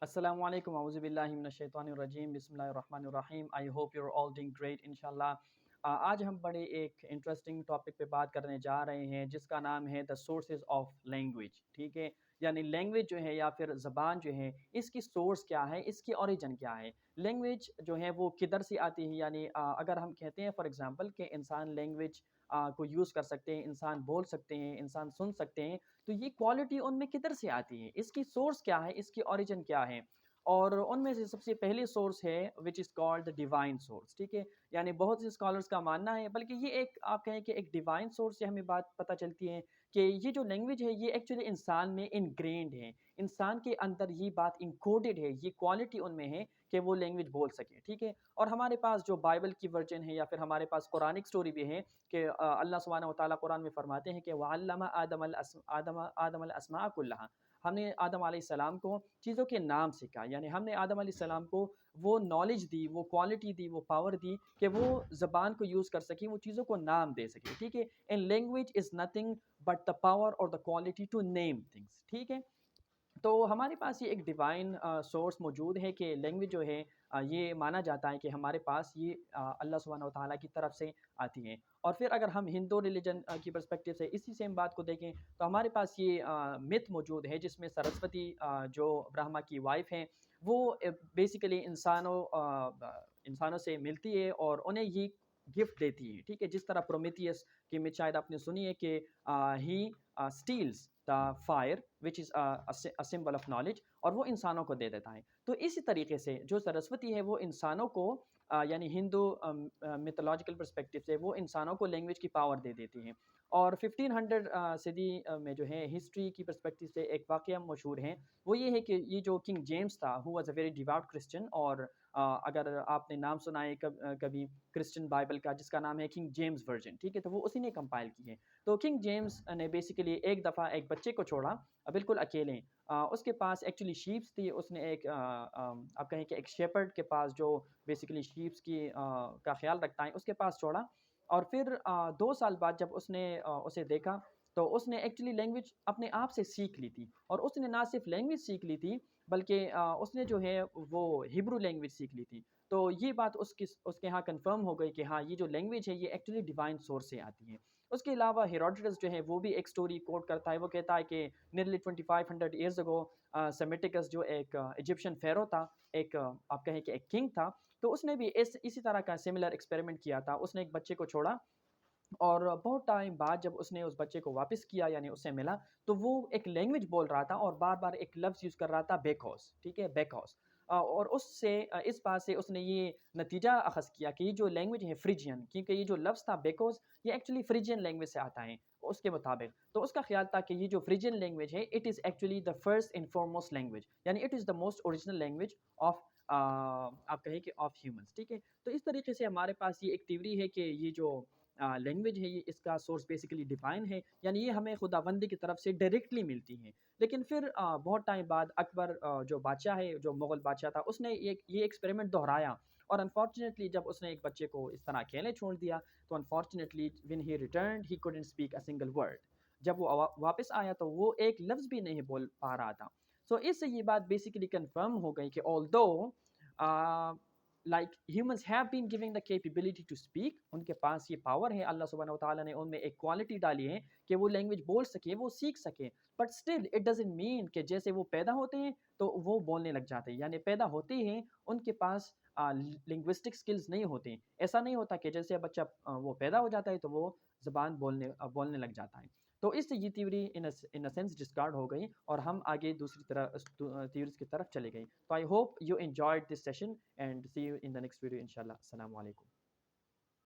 السلام علیکم، اعوذ باللہ من الشیطان الرجیم، بسم اللہ الرحمن الرحیم. I hope you are all doing great انشاءاللہ. آج ہم بڑے ایک انٹرسٹنگ ٹاپک پہ بات کرنے جا رہے ہیں جس کا نام ہے دا سورسز آف لینگویج. ٹھیک ہے، یعنی لینگویج جو ہے یا پھر زبان جو ہے اس کی سورس کیا ہے، اس کی اوریجن کیا ہے. لینگویج جو ہے وہ کدھر سے آتی ہے، یعنی اگر ہم کہتے ہیں فار ایگزامپل کہ انسان لینگویج کو یوز کر سکتے ہیں، انسان بول سکتے ہیں، انسان سن سکتے ہیں، تو یہ کوالٹی ان میں کدھر سے آتی ہے، اس کی سورس کیا ہے، اس کی اوریجن کیا ہے. اور ان میں سے سب سے پہلی سورس ہے which is called the divine source. ٹھیک ہے، یعنی بہت سے اسکالرس کا ماننا ہے، بلکہ یہ ایک آپ کہیں کہ ایک ڈیوائن سورس سے ہمیں بات پتہ چلتی ہے کہ یہ جو لینگویج ہے یہ ایکچولی انسان میں انگرینڈ ہے، انسان کے اندر یہ بات انکوڈڈ ہے، یہ کوالٹی ان میں ہے کہ وہ لینگویج بول سکے. ٹھیک ہے، اور ہمارے پاس جو بائبل کی ورژن ہے یا پھر ہمارے پاس قرآنک سٹوری بھی ہے کہ اللہ سبحانہ و تعالیٰ قرآن میں فرماتے ہیں کہ وَعَلَّمَ آدم الاسماء كلها. ہم نے آدم علیہ السلام کو چیزوں کے نام سکھا، یعنی ہم نے آدم علیہ السلام کو وہ نالج دی، وہ کوالٹی دی، وہ پاور دی کہ وہ زبان کو یوز کر سکیں، وہ چیزوں کو نام دے سکیں. ٹھیک ہے، and language is nothing but the power اور the quality to name things. ٹھیک ہے، تو ہمارے پاس یہ ایک ڈیوائن سورس موجود ہے کہ لینگویج جو ہے یہ مانا جاتا ہے کہ ہمارے پاس یہ اللہ سبحانہ و تعالیٰ کی طرف سے آتی ہیں. اور پھر اگر ہم ہندو ریلیجن کی پرسپیکٹیو سے اسی سیم بات کو دیکھیں تو ہمارے پاس یہ مت موجود ہے جس میں سرسوتی جو برہما کی وائف ہیں وہ بیسیکلی انسانوں سے ملتی ہے اور انہیں یہ گفٹ دیتی ہے. ٹھیک ہے، جس طرح پرومیتھیس کی مت شاید آپ نے سنی ہے کہ he steals the fire which is a symbol of knowledge, اور وہ انسانوں کو دے دیتا ہے. تو اسی طریقے سے جو سرسوتی ہے وہ انسانوں کو یعنی ہندو میتھولوجیکل پرسپیکٹیو سے وہ انسانوں کو لینگویج کی پاور دے دیتی ہیں. اور 1500 صدی میں جو ہے ہسٹری کی پرسپیکٹیو سے ایک واقعہ مشہور ہے، وہ یہ ہے کہ یہ جو کنگ جیمز تھا who was a very devout Christian. اور اگر آپ نے نام سنا ہے کبھی کرسچن بائبل کا جس کا نام ہے کنگ جیمز ورژن، ٹھیک ہے، تو وہ اسی نے کمپائل کی ہے. تو کنگ جیمز نے بیسیکلی ایک دفعہ ایک بچے کو چھوڑا بالکل اکیلے. اس کے پاس ایکچولی شیپس تھی، اس نے ایک آپ کہیں کہ ایک شیپرڈ کے پاس جو بیسیکلی شیپس کی کا خیال رکھتا ہے اس کے پاس چھوڑا. اور پھر 2 سال بعد جب اس نے اسے دیکھا تو اس نے ایکچولی لینگویج اپنے آپ سے سیکھ لی تھی. اور اس نے نہ صرف لینگویج سیکھ لی تھی بلکہ اس نے جو ہے وہ ہیبرو لینگویج سیکھ لی تھی. تو یہ بات اس کے ہاں کنفرم ہو گئی کہ ہاں یہ جو لینگویج ہے یہ ایکچولی ڈیوائن سورس سے آتی ہے. اس کے علاوہ ہیروڈوٹس جو ہے وہ بھی ایک سٹوری کوٹ کرتا ہے، وہ کہتا ہے کہ نیرلی 2500 ایئرز اگو سیمیٹکس جو ایک ایجپشین فیرو تھا، ایک آپ کہیں کہ ایک کنگ تھا، تو اس نے بھی اسی طرح کا سملر ایکسپیریمنٹ کیا تھا. اس نے ایک بچے کو چھوڑا اور بہت ٹائم بعد جب اس نے اس بچے کو واپس کیا یعنی اس سے ملا تو وہ ایک لینگویج بول رہا تھا اور بار بار ایک لفظ یوز کر رہا تھا بیک ہاؤس. ٹھیک ہے، بیک ہاؤس. اور اس بات سے اس نے یہ نتیجہ اخذ کیا کہ یہ جو لینگویج ہے فریجین، کیونکہ یہ جو لفظ تھا بیک ہاؤس یہ ایکچولی فریجین لینگویج سے آتا ہے اس کے مطابق. تو اس کا خیال تھا کہ یہ جو فریجین لینگویج ہے it is actually the first and foremost language, یعنی it is the most original language of آپ کہیں کہ آف ہیومنس. ٹھیک ہے، تو اس طریقے سے ہمارے پاس یہ ایک تھیوری ہے کہ یہ جو لینگویج ہے یہ اس کا سورس بیسیکلی ڈیوائن ہے، یعنی یہ ہمیں خداوندی کی طرف سے ڈائریکٹلی ملتی ہے. لیکن پھر بہت ٹائم بعد اکبر جو بادشاہ ہے، جو مغل بادشاہ تھا، اس نے یہ ایکسپیریمنٹ دہرایا. اور انفارچونیٹلی جب اس نے ایک بچے کو اس طرح اکیلے چھوڑ دیا تو unfortunately when he returned he couldn't speak a single word. جب وہ واپس آیا تو وہ ایک لفظ بھی نہیں بول پا رہا تھا. سو اس سے یہ بات بیسیکلی کنفرم ہو گئی کہ although like humans have been given the capability to speak، ان کے پاس یہ پاور ہے، اللہ سبحانہ و تعالیٰ نے ان میں ایک کوالٹی ڈالی ہے کہ وہ لینگویج بول سکے، وہ سیکھ سکے، but still it doesn't mean کہ جیسے وہ پیدا ہوتے ہیں تو وہ بولنے لگ جاتے ہیں. یعنی پیدا ہوتے ہیں ان کے پاس لنگوسٹک سکلز نہیں ہوتے ہیں. ایسا نہیں ہوتا کہ جیسے بچہ وہ پیدا ہو جاتا ہے تو وہ زبان بولنے لگ جاتا ہے. تو اس سے یہ theory in a sense discard ہو گئی اور ہم آگے دوسری تھیوریز کی طرف چلے گئے. تو I hope you enjoyed this session and see you in the next video انشاءاللہ. السلام علیکم.